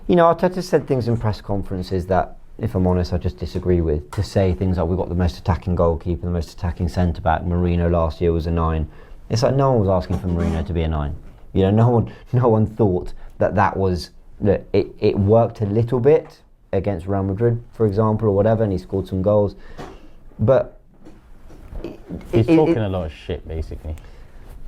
You know, Arteta said things in press conferences that, if I'm honest, I just disagree with. To say things like we've got the most attacking goalkeeper, the most attacking centre-back, Mourinho last year was a 9. It's like no one was asking for Mourinho to be a 9. You know, no one thought that was... Look, it worked a little bit against Real Madrid, for example, or whatever, and he scored some goals. But... He's talking a lot of shit, basically.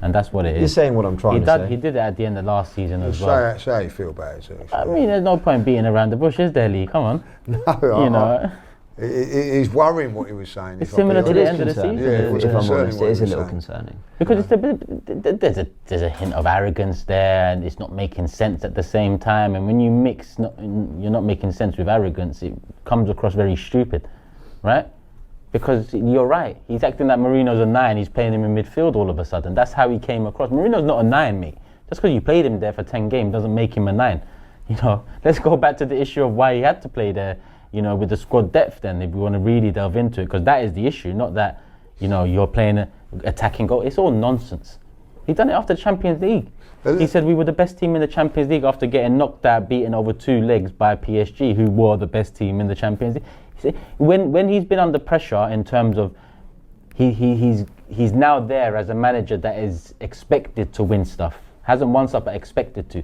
And that's what it is. You're saying what I'm trying to say. He did it at the end of last season as well. Say how you feel about it. I mean, there's no point beating around the bush, is there, Lee? Come on. No, you know. He's worrying what he was saying. It's similar to the end of the season. If I'm honest, it is a little concerning. Because there's a hint of arrogance there, and it's not making sense at the same time. And when you mix, you're not making sense with arrogance, it comes across very stupid, right? Because you're right, he's acting like Mourinho's a 9, he's playing him in midfield all of a sudden. That's how he came across. Mourinho's not a 9, mate. Just because you played him there for 10 games doesn't make him a 9. You know, let's go back to the issue of why he had to play there, you know, with the squad depth then, if we want to really delve into it, because that is the issue, not that, you know, you're playing an attacking goal. It's all nonsense. He done it after the Champions League. He said we were the best team in the Champions League after getting knocked out, beaten over 2 legs by PSG, who were the best team in the Champions League. When he's been under pressure in terms of he's now there as a manager that is expected to win stuff, hasn't won stuff but expected to.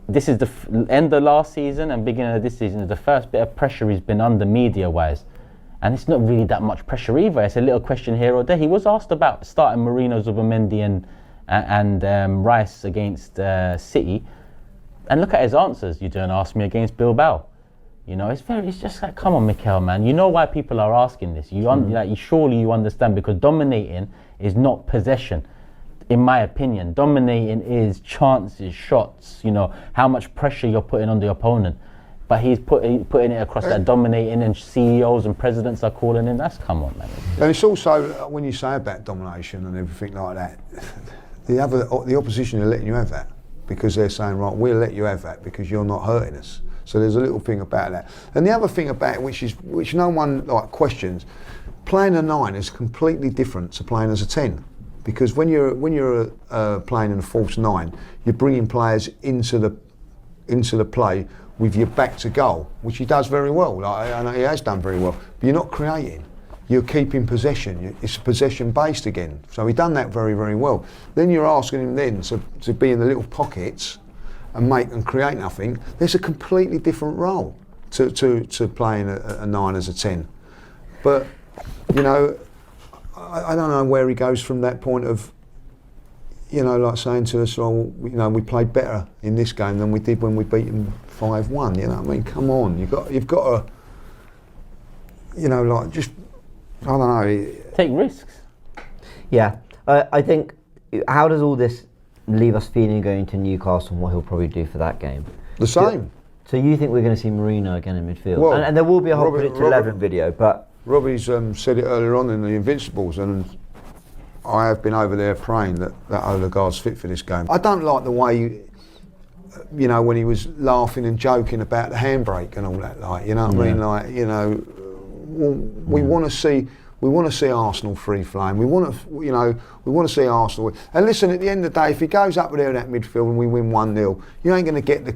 This is the end of last season and beginning of this season is the first bit of pressure he's been under media wise, and it's not really that much pressure either. It's a little question here or there. He was asked about starting Mourinho, Zubimendi and Rice against City, and look at his answers. You don't ask me against Bilbao. You know, it's just like, come on, Mikel, man. You know why people are asking this. Surely you understand, because dominating is not possession, in my opinion. Dominating is chances, shots, you know, how much pressure you're putting on the opponent. But he's putting it across that dominating, and CEOs and presidents are calling him. Come on, man. And it's also, when you say about domination and everything like that, the opposition are letting you have that, because they're saying, right, we'll let you have that because you're not hurting us. So there's a little thing about that. And the other thing about it, which no one questions, playing a 9 is completely different to playing as a 10. Because when you're playing in a false 9, you're bringing players into the play with your back to goal, which he does very well. I know he has done very well. But you're not creating. You're keeping possession. It's possession based again. So he done that very, very well. Then you're asking him then to be in the little pockets and make and create nothing. There's a completely different role to playing a 9 as a 10. But, you know, I don't know where he goes from that point of, you know, like saying to us, well, you know, we played better in this game than we did when we beat them 5-1. You know what I mean? Come on, you've got to, you know, like just, I don't know. Take risks. Yeah, I think, how does all this leave us feeling going to Newcastle and what he'll probably do for that game? The same. So you think we're going to see Mourinho again in midfield? Well, and there will be a whole Put It to 11 video, but... Robbie's said it earlier on in the Invincibles, and I have been over there praying that Odegaard's fit for this game. I don't like the way, you know, when he was laughing and joking about the handbrake and all that, like, you know what I mean? Like, you know, we want to see Arsenal free flame. We want to see Arsenal. And listen, at the end of the day, if he goes up there in that midfield and we win 1-0, you ain't going to get the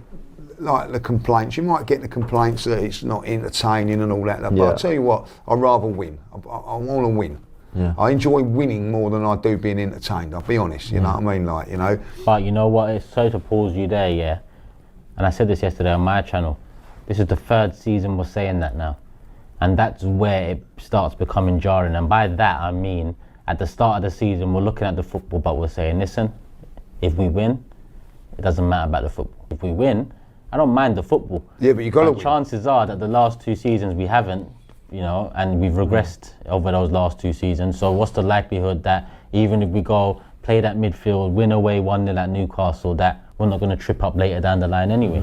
complaints. You might get the complaints that it's not entertaining and all that. But I'll tell you what, I'd rather win. I want to win. Yeah. I enjoy winning more than I do being entertained. I'll be honest. You know what I mean? Like, you know. But you know what? It's so to pause you there, yeah. And I said this yesterday on my channel. This is the 3rd season we're saying that now. And that's where it starts becoming jarring. And by that, I mean, at the start of the season, we're looking at the football, but we're saying, listen, if we win, it doesn't matter about the football. If we win, I don't mind the football. Yeah, but you got to win. Chances are that the last 2 seasons we haven't, you know, and we've regressed over those last 2 seasons. So what's the likelihood that even if we go play that midfield, win away 1-0 at Newcastle, that we're not going to trip up later down the line anyway?